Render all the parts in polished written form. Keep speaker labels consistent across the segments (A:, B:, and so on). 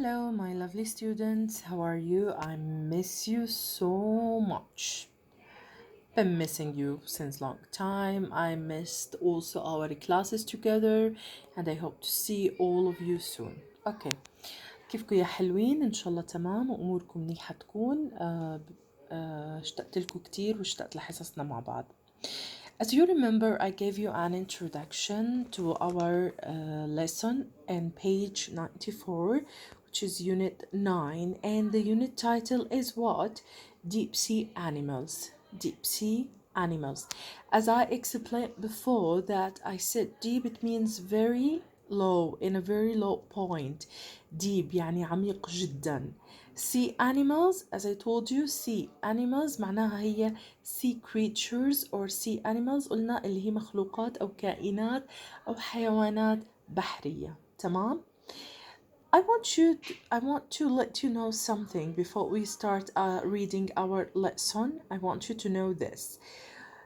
A: Hello, my lovely students. How are you? I miss you so much. Been missing you since long time. I missed also our classes together and I hope to see all of you soon. Okay. كيفكم يا حلوين؟ إن شاء الله تمام وأموركم منيحة تكون. اشتقت لكم كتير واشتقت لحصصنا مع بعض. As you remember, I gave you an introduction to our lesson in page 94, which is unit 9, and the unit title is what? Deep sea animals. Deep sea animals. As I explained before, that I said deep, it means very low, in a very low point. Deep يعني عميق جدا. Sea animals, as I told you, sea animals معناها هي sea creatures or sea animals. قلنا اللي هي مخلوقات أو كائنات أو حيوانات بحرية. تمام؟ I want to let you know something before we start reading our lesson. I want you to know this.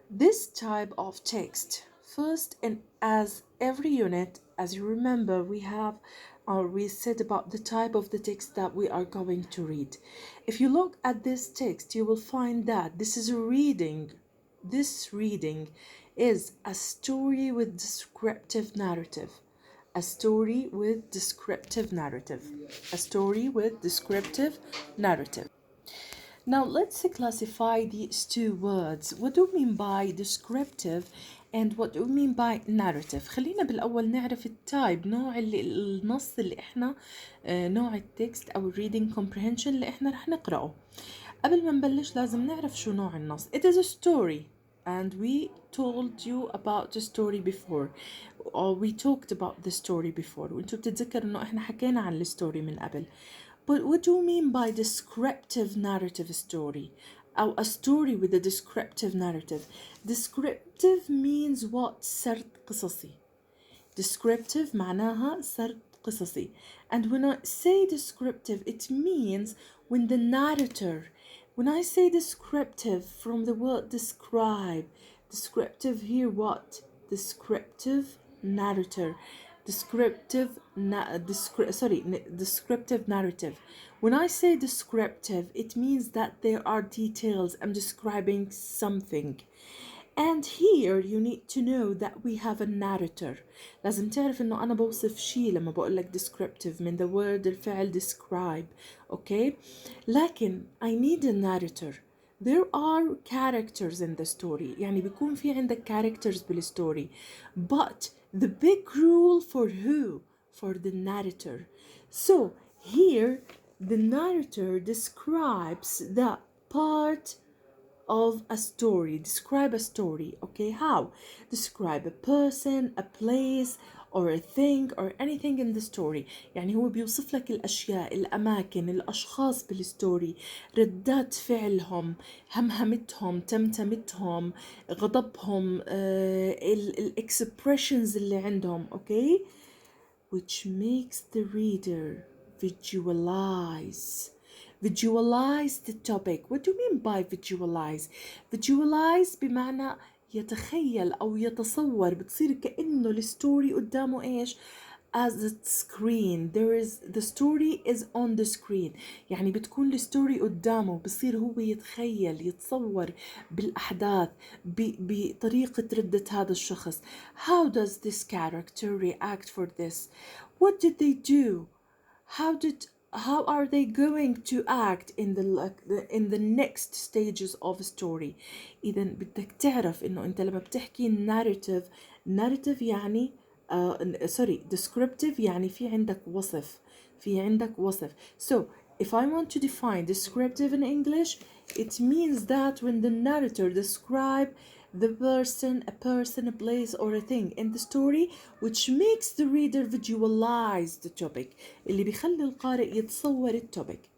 A: This type of text, first, and as every unit, as you remember, we said about the type of the text that we are going to read. If you look at this text, you will find that this is a reading. This reading is a story with descriptive narrative. A story with descriptive narrative. A story with descriptive narrative. Now let's classify these two words. What do we mean by descriptive and what do we mean by narrative? خلينا بالأول نعرف التايب، نوع النص اللي احنا نوع التكست أو reading comprehension اللي احنا رح نقرأه. قبل ما نبلش لازم نعرف شو نوع النص. It is a story and we told you about the story before or we talked about the story before وانتوا بتتذكروا انه احنا حكينا عن الستوري من قبل. But what do you mean by descriptive narrative story? أو a story with a descriptive narrative. Descriptive means what? سرد قصصي. Descriptive معناها سرد قصصي. And when I say descriptive, it means when the narrator, when I say descriptive from the word describe, descriptive here what? Descriptive narrator. Descriptive narrative. When I say descriptive, it means that there are details. I'm describing something. And here you need to know that we have a narrator. لازم تعرف إنه أنا بوصف شيء لما بقول لك descriptive من the word الفعل describe. Okay? لكن I need a narrator. There are characters in the story. يعني بيكون في عندك characters بالstory. But the big rule for who? For the narrator. So here the narrator describes the part of a story. Describe a story. Okay, how? Describe a person, a place, or a thing, or anything in the story. يعني هو بيوصف لك الأشياء، الأماكن، الأشخاص بالستوري، ردات فعلهم، همهمتهم، تمتمتهم، غضبهم، الexpressions اللي عندهم. Okay, which makes the reader visualize the topic. What do you mean by visualize? Visualize بمعنى يتخيل أو يتصور، بتصير كأنه الستوري قدامه إيش؟ as a screen. The story is on the screen. يعني بتكون الستوري قدامه، بصير هو يتخيل يتصور بالأحداث بطريقة ردة هذا الشخص. How does this character react for this? What did they do? How are they going to act in the next stages of a story? إذا بدك تعرف إنه أنت لما بتحكي narrative يعني descriptive يعني في عندك وصف. So if I want to define descriptive in English, it means that when the narrator describe the person, a place, or a thing in the story, which makes the reader visualize the topic, اللي بيخلي القارئ يتصور التوبيك.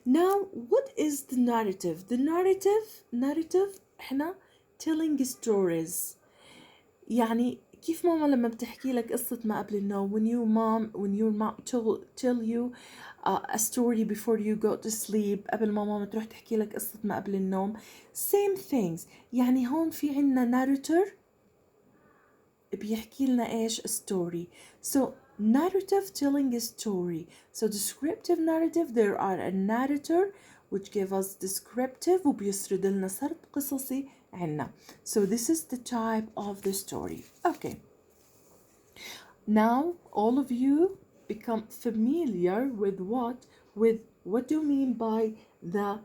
A: Now, what is the narrative? The narrative احنا telling stories. يعني كيف ماما لما بتحكي لك قصة ما قبل النوم, when your mom tell you a story before you go to sleep, قبل ما ماما تروح تحكي لك قصة ما قبل النوم, same things. يعني هون في عنا narrator بيحكي لنا ايش story. So narrative telling a story. So descriptive narrative, there are a narrator which give us descriptive وبيسرد لنا سرد قصصي عنا. So this is the type of the story. Okay. Now all of you become familiar with what do you mean by the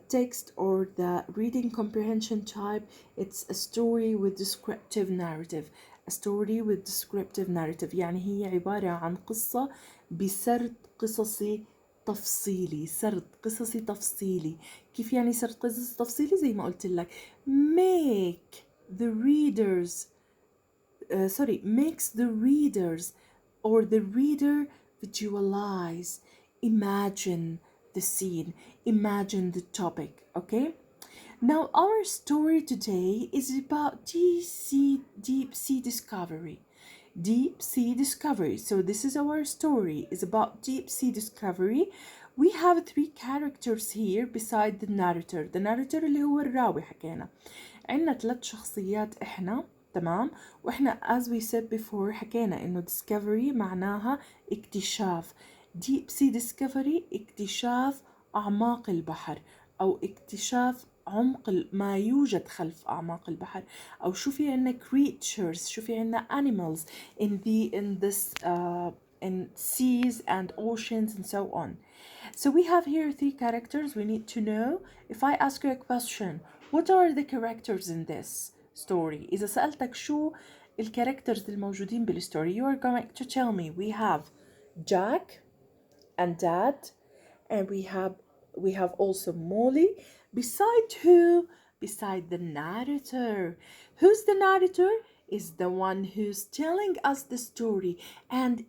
A: text or the reading comprehension type. It's a story with descriptive narrative. A story with descriptive narrative يعني هي عبارة عن قصة بسرد قصصي تفصيلي. سرد قصصي تفصيلي. كيف يعني سرد قصصي تفصيلي؟ زي ما قلت لك make the readers makes the readers or the reader visualize, imagine the scene, imagine the topic. Okay, now our story today is about deep sea discovery. Deep sea discovery. So this is our story, is about deep sea discovery. We have three characters here beside the narrator. The narrator اللي هو الراوي حكينا. عندنا 3 شخصيات احنا. تمام. واحنا as we said before حكينا انه discovery معناها اكتشاف. deep sea discovery اكتشاف اعماق البحر او اكتشاف عمق ما يوجد خلف اعماق البحر. او شوفي عندنا creatures، شوفي عندنا animals in this in seas and oceans and so on. So we have here 3 characters. We need to know, if I ask you a question, what are the characters in this story? إذا سألتك شو الكاركترز الموجودين بالستوري, you are going to tell me we have Jack and Dad, and we have also Molly. Beside who? Beside the narrator. Who's the narrator? Is the one who's telling us the story, and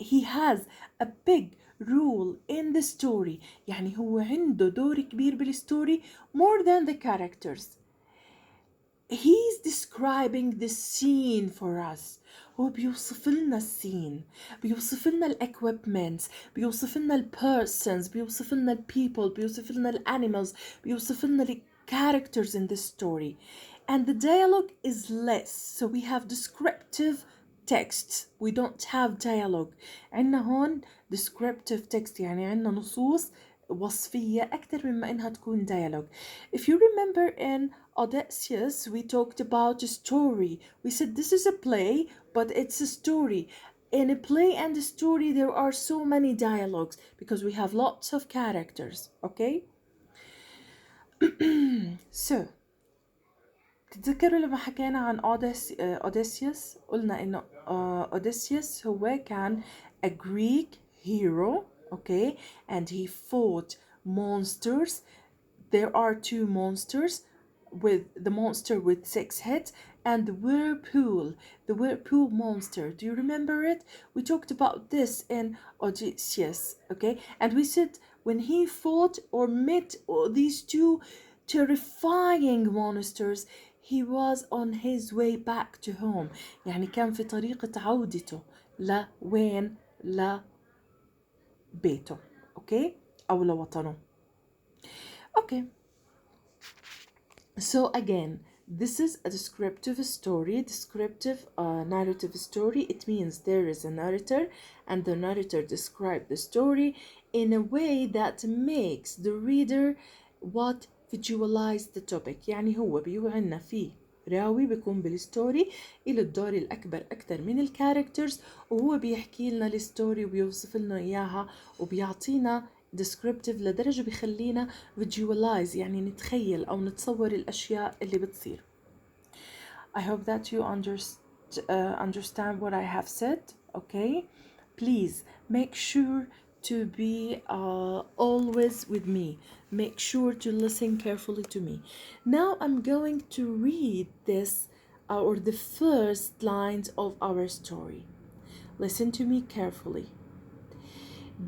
A: he has a big role in the story. يعني هو عنده دور كبير بالستوري more than the characters. He's describing the scene for us. هو بيوصف لنا السين، بيوصف لنا الاكويبمنتس، بيوصف لنا البيرسونز، بيوصف لنا البيبل، بيوصف لنا الانيمالز، بيوصف لنا الكاركترز in the story. And the dialogue is less, so we have descriptive text. We don't have dialogue. عندنا هون descriptive text يعني عندنا نصوص وصفية أكثر مما إنها تكون dialogue. If you remember in Odysseus, we talked about a story. We said this is a play, but it's a story. In a play and a story, there are so many dialogues because we have lots of characters, okay? So, تتذكروا لما حكينا عن Odysseus قلنا إنه Odysseus هو كان a Greek hero, okay? And he fought monsters. There are 2 monsters, with the monster with 6 heads and the whirlpool monster. Do you remember it? We talked about this in Odysseus, okay? And we said when he fought or met these 2 terrifying monsters, he was on his way back to home. يعني كان في طريقة عودته لوين؟ لبيته، okay? أو لوطنه. Okay. So again, this is a descriptive story, descriptive narrative story. It means there is a narrator and the narrator describes the story in a way that makes the reader visualize the topic. يعني هو بيوعنا فيه راوي بيكون بالستوري إلى الدور الأكبر أكثر من الكاركترز، وهو بيحكي لنا الستوري وبيوصف لنا إياها وبيعطينا descriptive لدرجة بيخلينا visualize يعني نتخيل أو نتصور الأشياء اللي بتصير. I hope that you understand what I have said, okay? Please make sure to be always with me. Make sure to listen carefully to me. Now I'm going to read this or the first lines of our story. Listen to me carefully.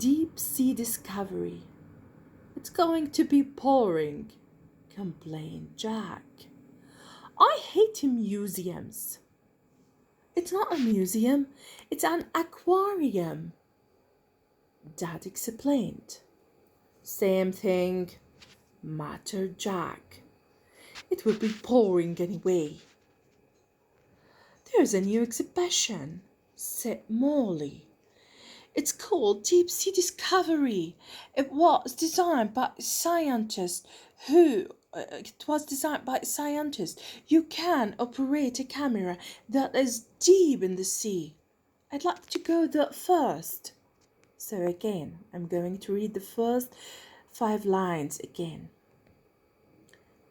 A: Deep sea discovery. It's going to be boring, complained Jack. I hate museums. It's not a museum, it's an aquarium, Dad explained. Same thing, muttered Jack. It will be boring anyway. Do There's a new exhibition, said Molly. It's called Deep Sea Discovery. It was designed by scientists who it was designed by scientists. You can operate a camera that is deep in the sea. I'd like to go there first. So again, I'm going to read the first 5 lines again.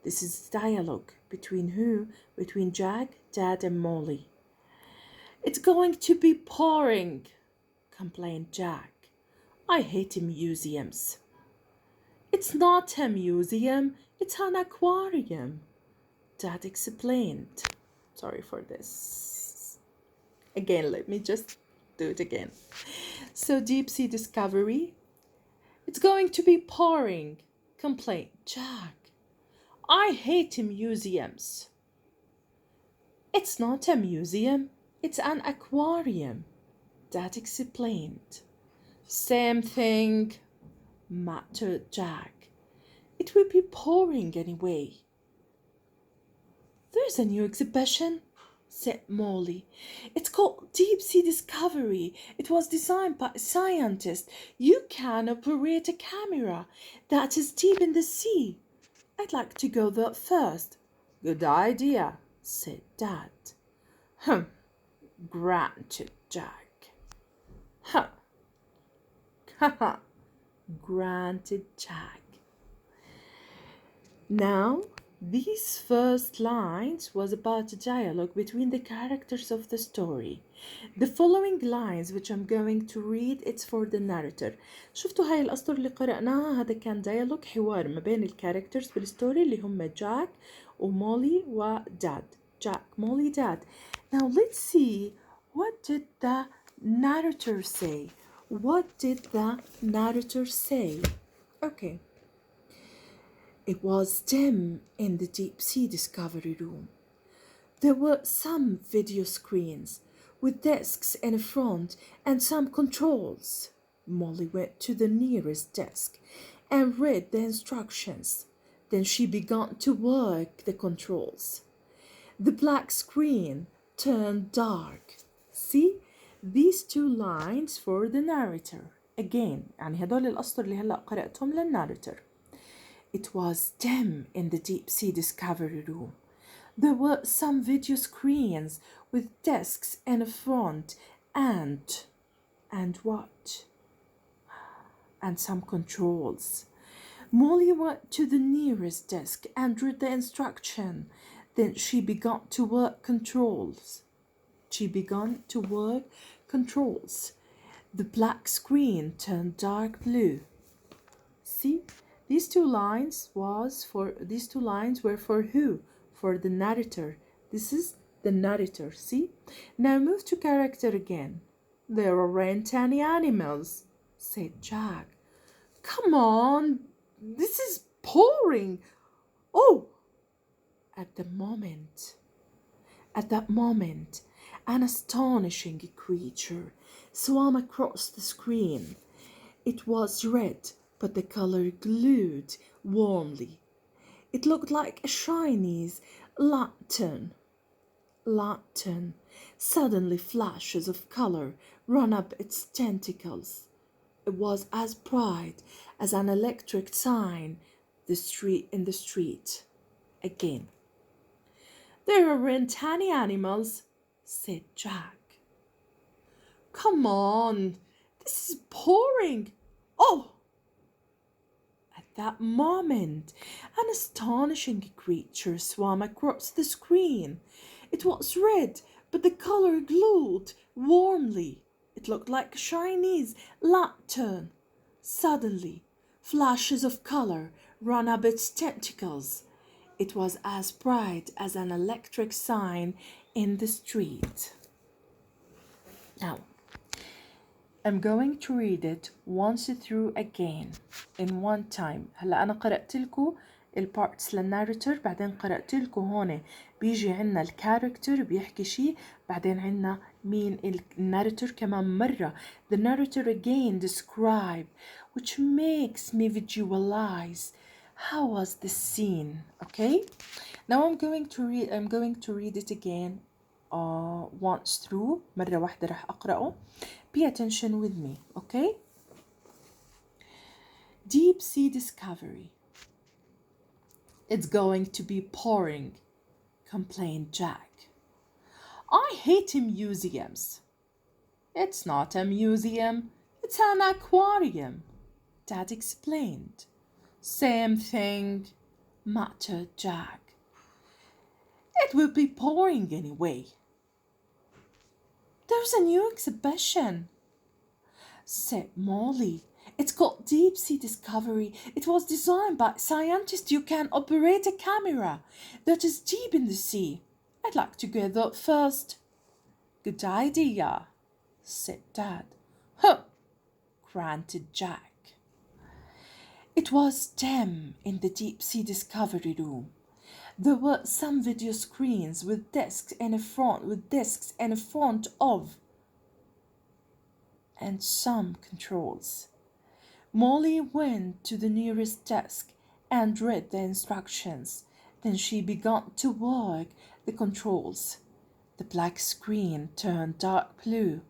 A: This is dialogue between who? Between Jack, Dad, and Molly. It's going to be pouring, complained Jack. I hate museums. It's not a museum, it's an aquarium, Dad explained. Sorry for this. Again, let me just do it again. So, deep sea discovery. It's going to be pouring, complained Jack. I hate museums. It's not a museum, it's an aquarium, Dad explained. Same thing, muttered Jack. It will be pouring anyway. There's a new exhibition, said Molly. It's called Deep Sea Discovery. It was designed by scientists. You can operate a camera that is deep in the sea. I'd like to go there first. Good idea, said Dad. Granted, Jack. Ha! Ha! Granted, Jack. Now, these first lines was about a dialogue between the characters of the story. The following lines which I'm going to read, it's for the narrator. شفتوا هاي الأسطر اللي قرأناها؟ هذا كان dialogue حوار ما بين الكاركترز بالستوري اللي هم جاك ومولي وداد. Jack, Molly, Dad. Now let's see, what did the narrator say? What did the narrator say? Okay. It was dim in the deep sea discovery room. There were some video screens with desks in front and some controls. Molly went to the nearest desk and read the instructions. Then she began to work the controls. The black screen turned dark. See, these 2 lines for the narrator. Again, يعني هدول الأسطر اللي هلأ قرأتهم للناريتور. It was dim in the deep sea discovery room. There were some video screens with desks in front and what? And some controls. Molly went to the nearest desk and read the instruction. Then she began to work controls. The black screen turned dark blue. See, these 2 lines were for who? For the narrator. This is the narrator. See? Now move to character again. There aren't any animals, said Jack. Come on, this is pouring. Oh! At that moment, an astonishing creature swam across the screen. It was red, but the color glowed warmly. It looked like a Chinese lantern. Suddenly flashes of color ran up its tentacles. It was as bright as an electric sign in the street. Again. There aren't any animals, said Jack. Come on, this is pouring. Oh! At that moment, an astonishing creature swam across the screen. It was red, but the color glowed warmly. It looked like a Chinese lantern. Suddenly, flashes of color ran up its tentacles. It was as bright as an electric sign in the street. Now, I'm going to read it once through again in one time. هلا أنا قرأت لكم البارتس للناريتور، بعدين قرأت لكم هون بيجي عنا الكاركتر بيحكي شيء، بعدين عنا مين الناريتور كمان مرة. The narrator again describe, which makes me visualize how was the scene. Okay, now I'm going to read it again once through. مرة واحدة رح أقرأه. Pay attention with me, okay? Deep sea discovery. It's going to be pouring, complained Jack. I hate museums. It's not a museum, it's an aquarium, Dad explained. Same thing, muttered Jack. It will be pouring anyway. There's a new exhibition, said Molly. It's called Deep Sea Discovery. It was designed by scientists. You can operate a camera that is deep in the sea. I'd like to go there first. Good idea, said Dad. Huh, grunted Jack. It was dim in the Deep Sea Discovery room. There were some video screens with discs in front of, and some controls. Molly went to the nearest desk and read the instructions. Then she began to work the controls. The black screen turned dark blue.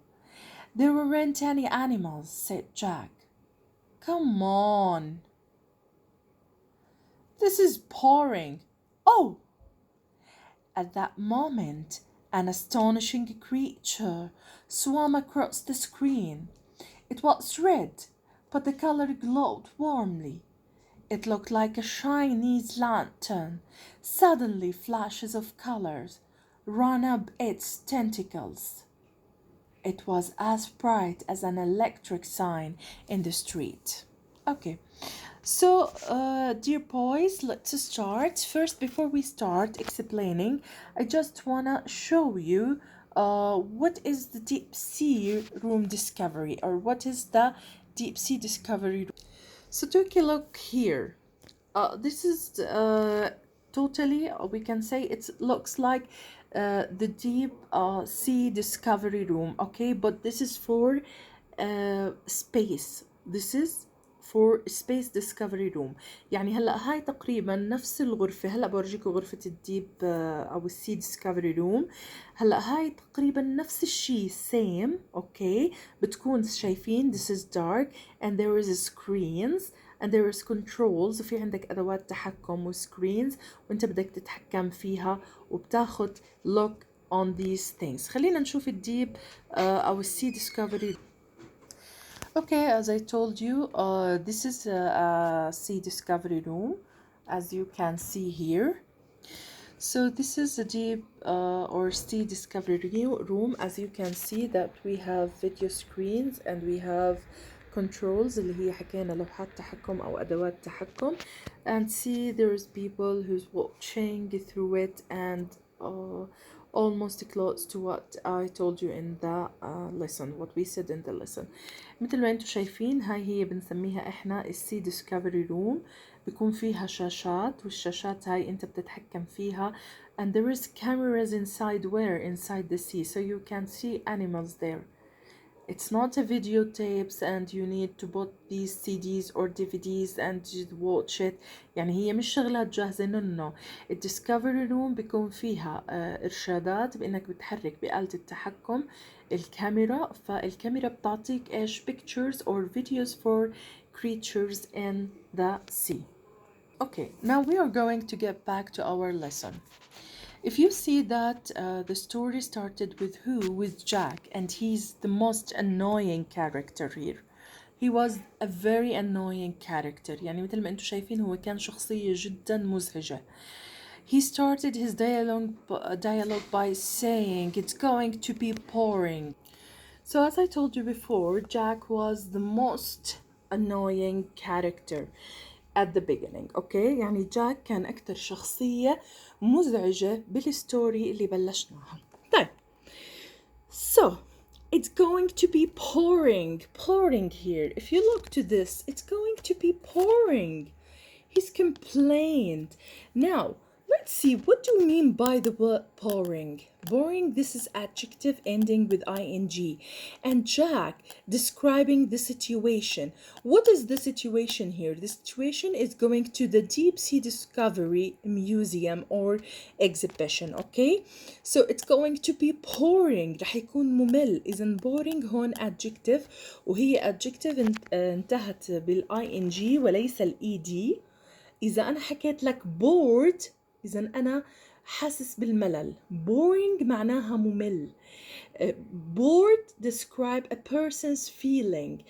A: There weren't any animals, said Jack. Come on. This is pouring. Oh! At that moment, an astonishing creature swam across the screen. It was red, but the color glowed warmly. It looked like a Chinese lantern. Suddenly, flashes of colors ran up its tentacles. It was as bright as an electric sign in the street. Okay, so dear boys, let's start. First, before we start explaining, I just wanna show you what is the deep sea room discovery, or what is the deep sea discovery room. So take a look here. This is totally, we can say it looks like the deep sea discovery room, okay, but this is for space. This is for space discovery room. يعني هلا هاي تقريبا نفس الغرفة. هلا بورجيكم غرفة الديب أو السي discovery روم. هلا هاي تقريبا نفس الشيء same, okay. بتكون شايفين this is dark and there is screens and there is controls. وفي عندك أدوات تحكم وسكرينز وانت بدك تتحكم فيها وبتاخد look on these things. خلينا نشوف الديب أو السي discovery. Okay, as I told you, this is a sea discovery room, as you can see here. So this is a deep or sea discovery room. As you can see that we have video screens and we have controls اللي هي حكينا لوحات تحكم أو أدوات تحكم, and see there's people who's watching through it and almost close to what I told you in the lesson, what we said in the lesson. مثل ما انتم شايفين هاي هي بنسميها احنا السي discovery room. بيكون فيها شاشات والشاشات هاي انت بتتحكم فيها, and there is cameras inside inside the sea, so you can see animals there. It's not a videotapes and you need to put these CDs or DVDs and watch it. يعني هي مش شغلات جاهزة. no. الديسكفري روم بيكون فيها إرشادات بإنك بتحرك بآلة التحكم الكاميرا, فالكاميرا بتعطيك إيش pictures or videos for creatures in the sea. Okay, now we are going to get back to our lesson. If you see that the story started with who? With Jack, and he's the most annoying character here. He was a very annoying character. يعني مثل ما انتم شايفين هو كان شخصية جدا مزعجة. He started his dialogue by saying it's going to be pouring. So as I told you before, Jack was the most annoying character at the beginning, okay. يعني جاك كان أكتر شخصية مزعجة بالستوري اللي بلشناها. طيب, so it's going to be pouring here. If you look to this, it's going to be pouring. He's complained. Now let's see, what do you mean by the word boring? Boring, this is adjective ending with ing. And Jack describing the situation. What is the situation here? The situation is going to the deep sea discovery museum or exhibition, okay? So it's going to be boring. رح يكون ممل. إذن boring هون adjective وهي adjective انتهت ing وليس ed. إذا أنا حكيت لك bored إذا أنا حاسس بالملل. boring معناها ممل. bored describe a person's feeling.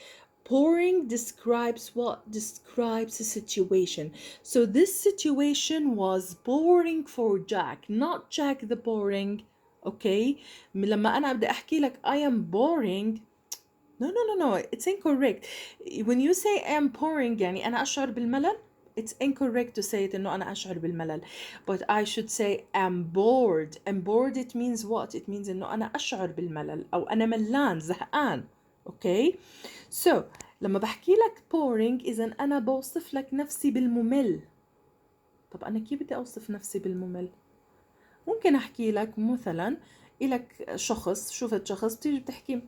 A: Boring describes what? Describes a situation. So this situation was boring for Jack, not Jack the boring. Okay? لما أنا بدي أحكي لك I am boring. No, it's incorrect. When you say I am boring يعني أنا أشعر بالملل, it's incorrect to say it إنه أنا أشعر بالملل. But I should say I'm bored. And bored it means what? It means إنه أنا أشعر بالملل أو أنا ملان زهقان. Okay? So لما بحكي لك boring إذا أنا بوصف لك نفسي بالممل. طب أنا كيف بدي أوصف نفسي بالممل؟ ممكن أحكي لك مثلا إلك شخص، شوفت شخص بتيجي بتحكي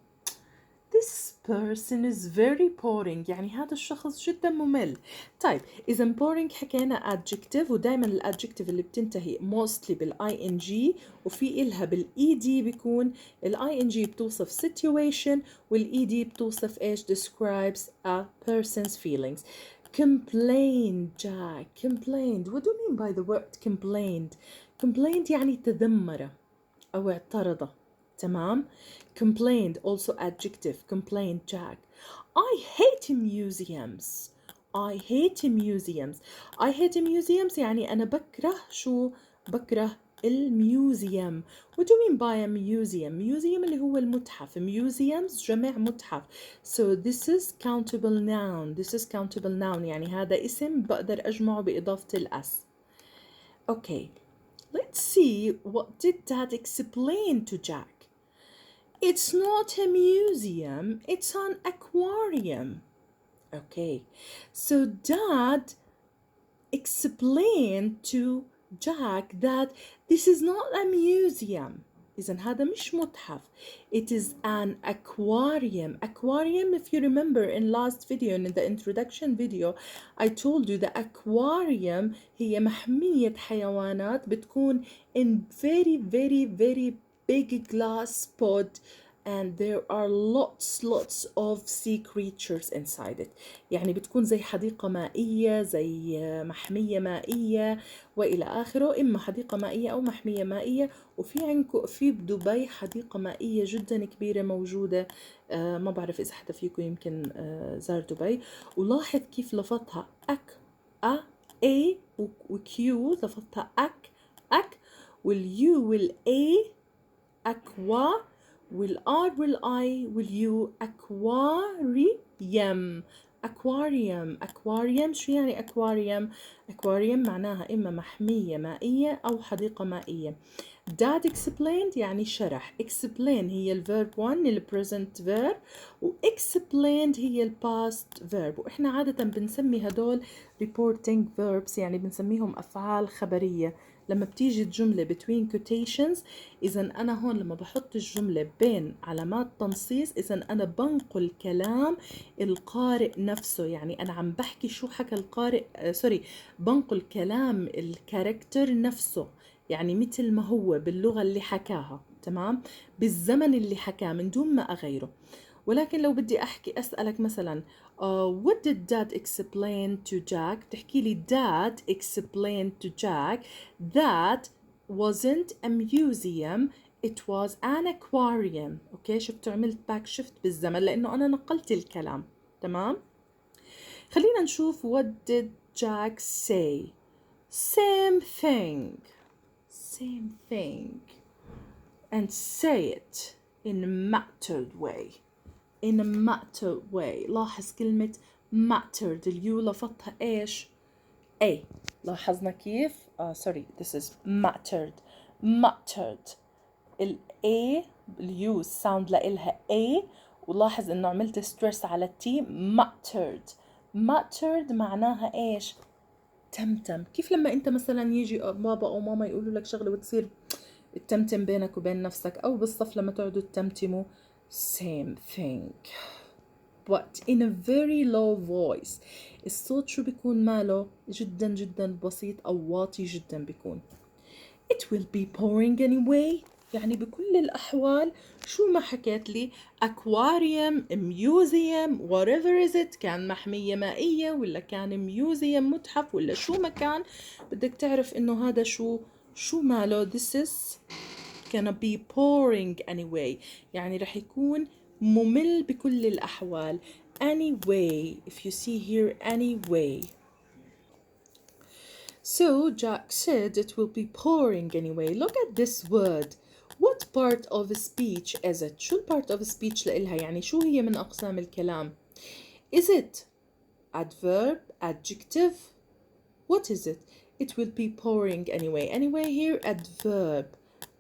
A: This person is very boring. يعني هذا الشخص جدا ممل. طيب إذا boring حكينا adjective ودايما الادجكتيف اللي بتنتهي mostly ing وفي إلها ed بيكون ing بتوصف situation والed بتوصف إيش describes a person's feelings. Complained Jack. Complained. What do you mean by the word complained? Complained يعني تذمر أو اعترض. تمام. Complained also adjective. Complained Jack. I hate museums. I hate museums. I hate museums يعني أنا بكره شو؟ بكره الميوزيوم. What do you mean by a museum? Museum اللي هو المتحف. Museums جمع متحف. So this is countable noun. This is countable noun يعني هذا اسم بقدر أجمعه بإضافة الأس. Okay. Let's see what did Dad explain to Jack. It's not a museum, it's an aquarium. Okay, so Dad explained to Jack that this is not a museum. إذن هذا مش متحف. It is an aquarium. Aquarium, if you remember in last video, in the introduction video, I told you the aquarium هي محمية حيوانات بتكون in very big glass pod and there are lots of sea creatures inside it. يعني بتكون زي حديقة مائية، زي محمية مائية وإلى آخره. إما حديقة مائية أو محمية مائية. وفي عندكم في بدبي حديقة مائية جدا كبيرة موجودة. ما بعرف إذا حدا فيكم يمكن زار دبي. ولاحظ كيف لفظها A وكيو لفظها أك واليو والA أكوا والR والI واليو أكواريوم. أكواريوم شو يعني أكواريوم؟ أكواريوم معناها إما محمية مائية أو حديقة مائية. Dad explained يعني شرح. Explain هي الverb 1 present verb و explained هي past verb. وإحنا عادة بنسمي هدول reporting verbs يعني بنسميهم أفعال خبرية. لما بتيجي الجملة between quotations إذا أنا هون لما بحط الجملة بين علامات تنصيص إذا أنا بنقل كلام القارئ نفسه. يعني أنا عم بحكي شو حكى القارئ بنقل كلام الكاركتر نفسه. يعني مثل ما هو باللغة اللي حكاها. تمام. بالزمن اللي حكاه من دون ما أغيره. ولكن لو بدي أحكي أسألك مثلا what did Dad explain to Jack؟ تحكي لي Dad explained to Jack that wasn't a museum, it was an aquarium. أوكي شفتوا عملت باك شفت بالزمن لأنه أنا نقلت الكلام. تمام. خلينا نشوف what did Jack say. Same thing and say it in a mattered way. in a mattered way. لاحظ كلمة mattered اليو لفظها ايش؟ A. لاحظنا كيف؟ this is mattered. ال A اليو sound لإلها A. ولاحظ انه عملت stress على T. mattered معناها ايش؟ التمتم. كيف لما انت مثلا يجي بابا او ماما يقولوا لك شغله وتصير التمتم بينك وبين نفسك، او بالصف لما تقعدوا تتمتموا same thing but in a very low voice. الصوت شو بيكون ماله؟ جدا جدا بسيط او واطي جدا بيكون. It will be pouring anyway. يعني بكل الأحوال شو ما حكيت لي aquarium, museum, whatever is it، كان محمية مائية ولا كان museum متحف ولا شو ما كان، بدك تعرف إنه هذا شو ماله. This is gonna be pouring anyway، يعني رح يكون ممل بكل الأحوال. Anyway, if you see here anyway. So Jack said it will be pouring anyway. Look at this word. What part of a speech is it? شو part of a speech لإلها؟ يعني شو هي من أقسام الكلام؟ Is it adverb, adjective? What is it? It will be pouring anyway. Anyway here adverb.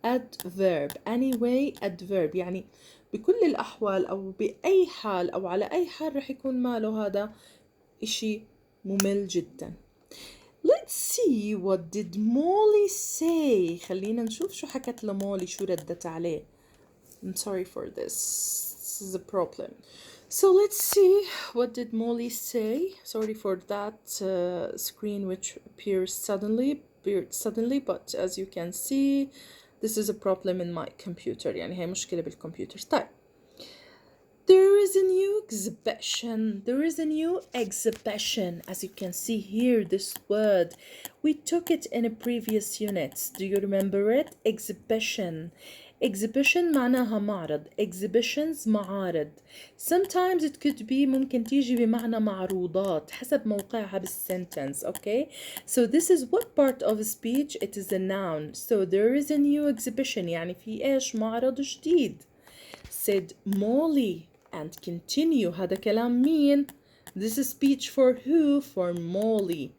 A: Adverb. Anyway adverb. يعني بكل الأحوال أو بأي حال أو على أي حال رح يكون ماله هذا إشي ممل جدا. Let's see what did Molly say. خلينا نشوف شو حكت لمولي، شو ردت عليه. I'm sorry for this. This is a problem. So let's see what did Molly say. Sorry for that screen which appeared suddenly, but as you can see, this is a problem in my computer. يعني هي مشكلة بالكمبيوتر. طيب. There is a new exhibition. There is a new exhibition. As you can see here, this word. We took it in a previous units. Do you remember it? Exhibition. Exhibition معناها معرض. Exhibitions معارض. Sometimes it could be ممكن تيجي بمعنى معروضات حسب موقعها بالsentence. Okay? So this is what part of a speech? It is a noun. So there is a new exhibition. يعني في إيش؟ معرض جديد. Said Molly. And continue. هذا كلام مين؟ This is speech for who? For Molly.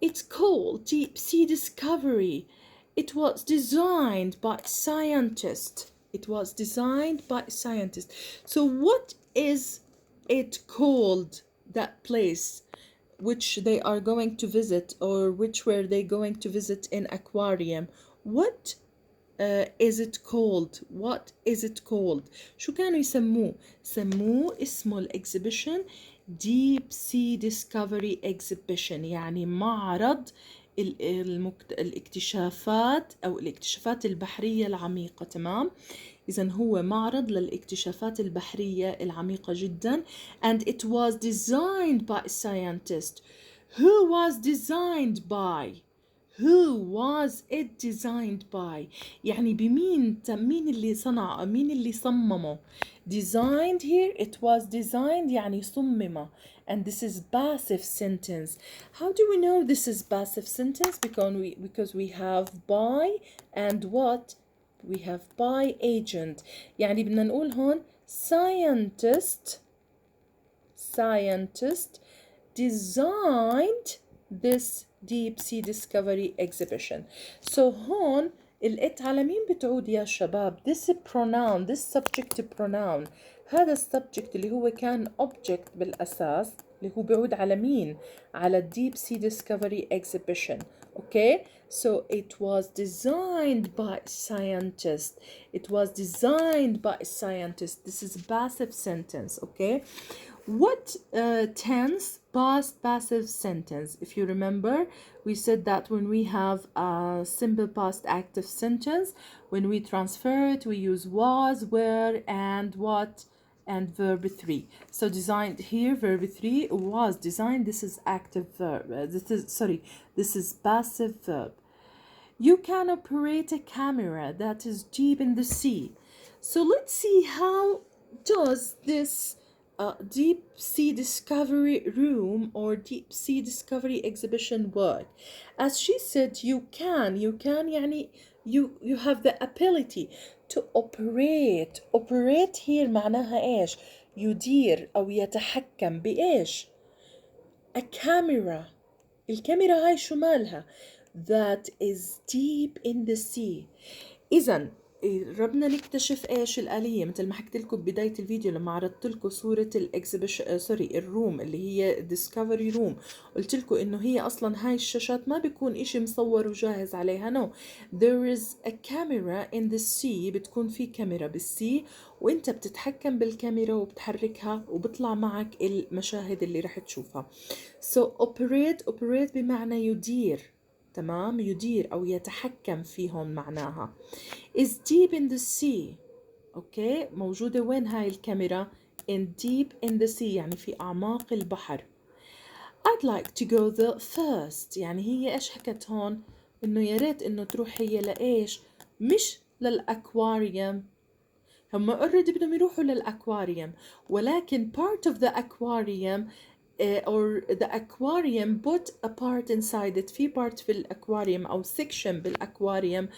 A: It's called Deep Sea Discovery. It was designed by scientists. It was designed by scientists. So what is it called, that place which they are going to visit, or which were they going to visit in aquarium? What is it called? What is it called? شو كانوا يسموه؟ سموه اسمه الإكزيبيشن Deep Sea Discovery Exhibition، يعني معرض الاكتشافات أو الاكتشافات البحرية العميقة. تمام؟ إذن هو معرض للاكتشافات البحرية العميقة جدا. And it was designed by a scientist. Who was designed by? Who was it designed by؟ يعني بمين، مين اللي صنع، مين اللي صممه. Designed here, it was designed يعني صمم. And this is passive sentence. How do we know this is passive sentence? Because we have by and what? We have by agent. يعني بدنا نقول هون scientist designed this Deep Sea Discovery Exhibition. So هون الات على مين بتعود يا شباب؟ This pronoun, this subject pronoun. هذا السبجكت اللي هو كان object بالأساس اللي هو بيعود على مين؟ على Deep Sea Discovery Exhibition. Okay, so it was designed by scientists. It was designed by scientists. This is a passive sentence. Okay, what tense? Past passive sentence. If you remember, we said that when we have a simple past active sentence, when we transfer it, we use was, were, and what, and verb 3. So designed here, verb 3 was designed. This is active verb. This is passive verb. You can operate a camera that is deep in the sea. So let's see how does this deep sea discovery room or deep sea discovery exhibition work. As she said, you can يعني you have the ability to operate. Operate here معناها ايش؟ يدير او يتحكم بايش؟ a camera. الكاميرا هاي شو مالها؟ that is deep in the sea. إذن قربنا نكتشف ايش الآلية، مثل ما حكيت لكم ببداية الفيديو لما عرضت لكم صورة الاكزيبيشن الروم اللي هي ديسكفري روم، قلت لكم انه هي اصلا هاي الشاشات ما بيكون اشي مصور وجاهز عليها. no, there is a camera in the sea. بتكون في كاميرا بالسي وانت بتتحكم بالكاميرا وبتحركها وبطلع معك المشاهد اللي رح تشوفها. so operate بمعنى يدير، تمام، يدير أو يتحكم فيهم معناها. is deep in the sea. أوكي، موجودة وين هاي الكاميرا؟ in deep in the sea يعني في أعماق البحر. I'd like to go there first. يعني هي إيش حكت هون؟ إنه يا ريت إنه تروح هي لإيش؟ مش للأكواريوم، هم already بدهم يروحوا للأكواريوم، ولكن part of the aquarium or the aquarium put a part inside it. في part في الأكواريوم أو section بالأكواريوم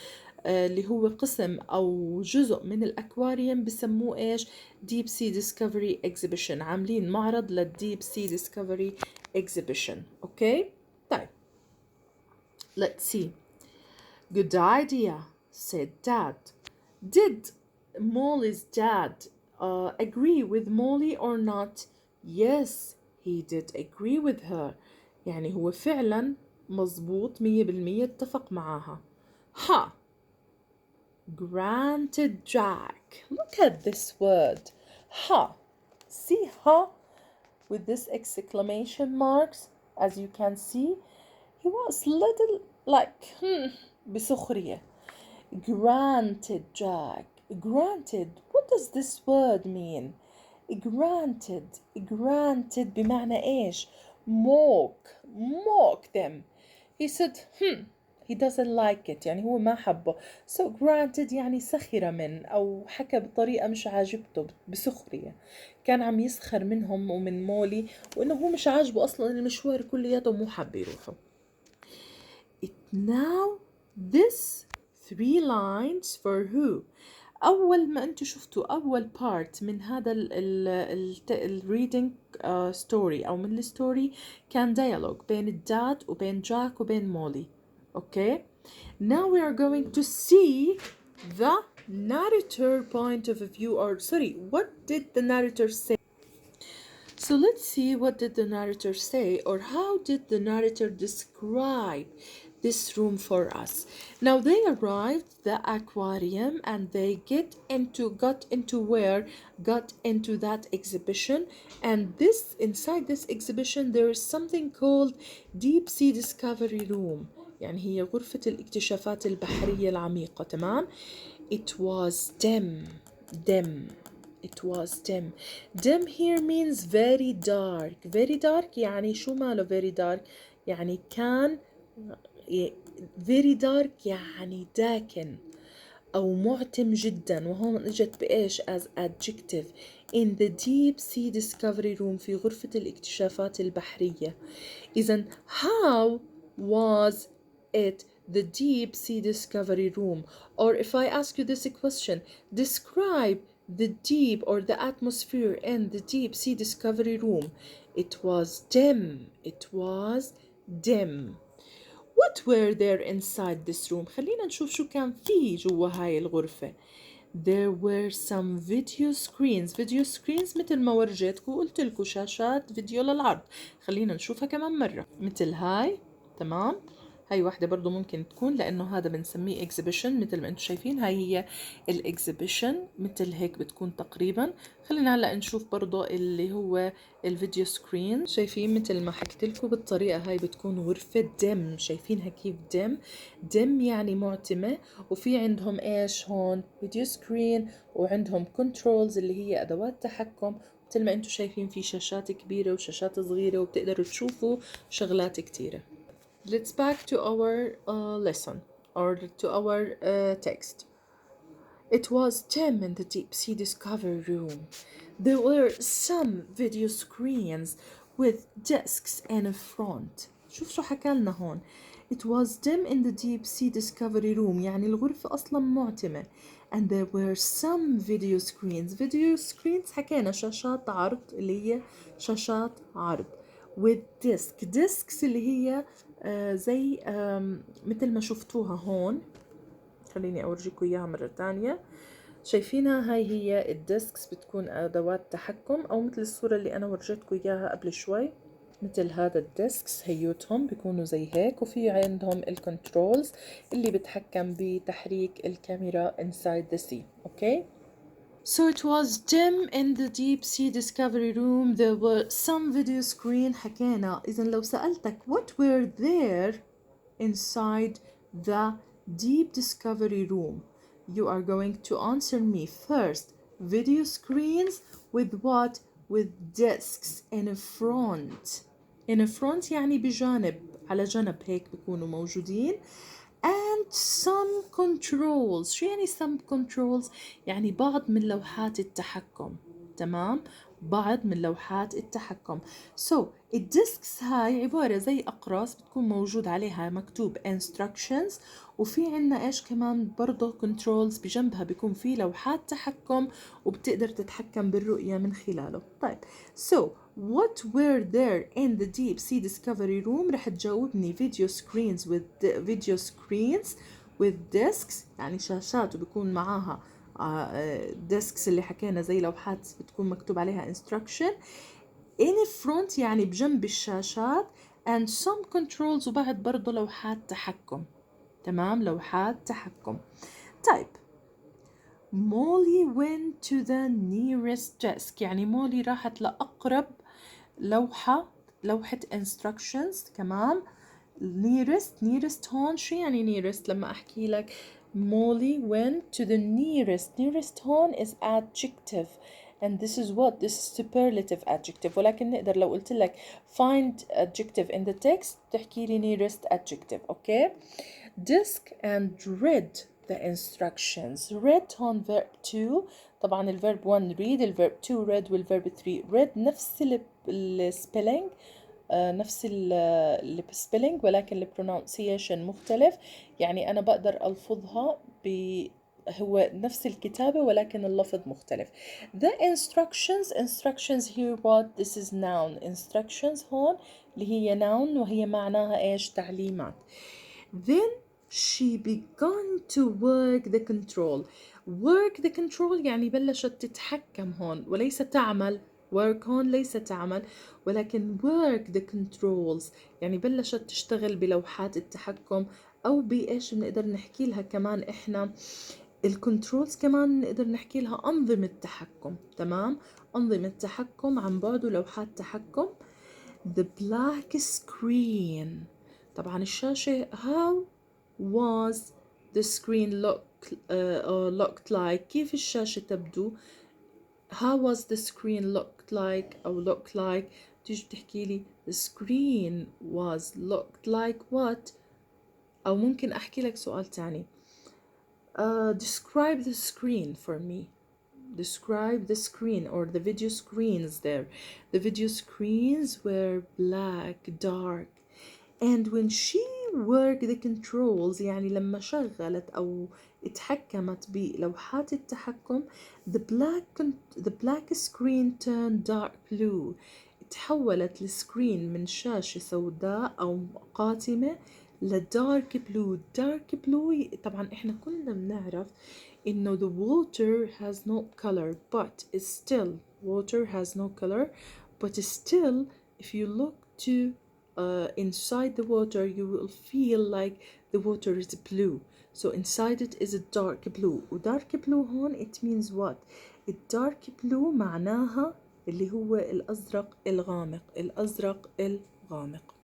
A: اللي هو قسم أو جزء من الأكواريوم بسموه إيش؟ Deep Sea Discovery Exhibition. عاملين معرض للديب سي ديسكفري exhibition. أوكي؟ طيب let's see. Good idea, said Dad. Did Molly's dad agree with Molly or not? Yes, he did agree with her. يعني هو فعلا مزبوط 100% اتفق معاها. Ha! Granted Jack. Look at this word. Ha! See ha? With this exclamation marks, as you can see, he was little like بسخرية. Granted, Jack. Granted. What does this word mean? Granted بمعنى إيش؟ mock them. He said, he doesn't like it. يعني هو ما حبه. So granted يعني سخر من أو حكى بطريقة مش عاجبته بسخرية. كان عم يسخر منهم ومن مولي وإنه هو مش عاجبه أصلا المشوار كلياته ومو حاب يروحه. Now this 3 lines for who. أول ما أنتوا شفتوا أول part من هذا ال reading story أو من الستوري كان dialogue بين الداد وبين جاك وبين مولي. Okay, now we are going to see the narrator point of view, or sorry, what did the narrator say? So let's see, what did the narrator say, or how did the narrator describe this room for us? Now they arrived the aquarium and they got into that exhibition, and this inside this exhibition there is something called deep sea discovery room. يعني هي غرفة الاكتشافات البحرية العميقة. تمام. It was dim. It was dim. Dim here means very dark. Very dark يعني شو ماله very dark؟ يعني كان very dark يعني داكن أو معتم جدا، وهون اجت بإيش as adjective. In the deep sea discovery room في غرفة الاكتشافات البحرية. إذن how was it the deep sea discovery room? Or if I ask you this question, describe the deep or the atmosphere in the deep sea discovery room. It was dim. What were there inside this room? خلينا نشوف شو كان فيه جوا هاي الغرفة. There were some video screens مثل ما ورجيتكم وقلت لكم شاشات فيديو للعرض. خلينا نشوفها كمان مرة مثل هاي. تمام. هاي واحدة برضو ممكن تكون لأنه هذا بنسميه exhibition مثل ما انتم شايفين. هاي هي الاكزيبيشن مثل هيك بتكون تقريبا. خلينا هلأ نشوف برضو اللي هو الفيديو سكرين. شايفين مثل ما حكيت لكم بالطريقة هاي بتكون غرفة دم. شايفينها كيف دم يعني معتمة. وفي عندهم ايش هون فيديو سكرين وعندهم كنترولز اللي هي أدوات تحكم. مثل ما انتم شايفين في شاشات كبيرة وشاشات صغيرة وبتقدروا تشوفوا شغلات كتيرة. Let's back to our lesson or to our text. It was dim in the deep sea discovery room. There were some video screens with desks in front. شوف شو حكالنا هون. It was dim in the deep sea discovery room يعني الغرفة أصلا معتمة. And there were some video screens حكينا شاشات عرض اللي هي شاشات عرض. With discs اللي هي زي مثل ما شفتوها هون. خليني أورجيكم إياها مرة تانية. شايفينها؟ هاي هي الديسكس، بتكون أدوات تحكم أو مثل الصورة اللي أنا ورجيتكم إياها قبل شوي. مثل هذا الديسكس هيوتهم بيكونوا زي هيك، وفي عندهم الكنترولز اللي بتحكم بتحريك الكاميرا inside the sea. Okay. So it was dim in the deep sea discovery room. There were some video screen. حكينا. إذن لو سألتك what were there inside the deep discovery room, you are going to answer me first video screens with what? With desks in front. in front يعني بجانب، على جنب هيك بيكونوا موجودين. and some controls. شو يعني some controls؟ يعني بعض من لوحات التحكم. تمام؟ بعض من لوحات التحكم. so الديسكس هاي عبارة زي أقراص بتكون موجود عليها مكتوب instructions، وفي عنا إيش كمان برضه controls بجنبها بيكون في لوحات تحكم وبتقدر تتحكم بالرؤية من خلاله. طيب so what were there in the deep sea discovery room؟ رح تجاوبني video screens with desks، يعني شاشات وبيكون معاها desks اللي حكينا زي لوحات بتكون مكتوب عليها instruction. in front يعني بجنب الشاشات. and some controls وبعد برضو لوحات تحكم. تمام؟ لوحات تحكم. طيب Molly went to the nearest desk، يعني مولي راحت لأقرب لوحة instructions. كمان nearest هون شو يعني nearest؟ لما أحكي لك Molly went to the nearest هون is adjective and this is what? This is superlative adjective. ولكن نقدر لو قلت لك find adjective in the text تحكي لي nearest adjective. okay. Disk and read the instructions. read هون verb 2. طبعا الverb 1 read، الverb 2 read، والverb 3 read نفس السبيلينج، نفس السبيلينج ولكن البرونونسيشن مختلف. يعني أنا بقدر ألفظها هو نفس الكتابة ولكن اللفظ مختلف. The instructions here what? This is noun. instructions هون اللي هي noun وهي معناها إيش؟ تعليمات. Then she began to work the control. work the control يعني بلشت تتحكم هون وليس تعمل. work هون ليس تعمل ولكن work the controls يعني بلشت تشتغل بلوحات التحكم، أو بإيش بنقدر نحكي لها كمان إحنا الكنترولز، كمان نقدر نحكي لها أنظمة تحكم. تمام؟ أنظمة تحكم عن بعد ولوحات تحكم. the black screen. طبعا الشاشة how was the screen looked like؟ كيف الشاشة تبدو؟ how was the screen looked like أو look like؟ تيجي تحكي لي the screen was looked like what؟ أو ممكن أحكي لك سؤال تاني. Describe the screen for me. Describe the screen or the video screens there. The video screens were black, dark. And when she worked the controls يعني لما شغلت أو اتحكمت بلوحات التحكم the black screen turned dark blue. تحولت السكرين من شاشة سوداء أو قاتمة لدارك بلو. دارك بلو طبعا احنا كلنا بنعرف انه the water has no color but still water has no color but still if you look to inside the water you will feel like the water is blue, so inside it is a dark blue. و dark blue هون it means what? dark blue معناها اللي هو الأزرق الغامق. الأزرق الغامق.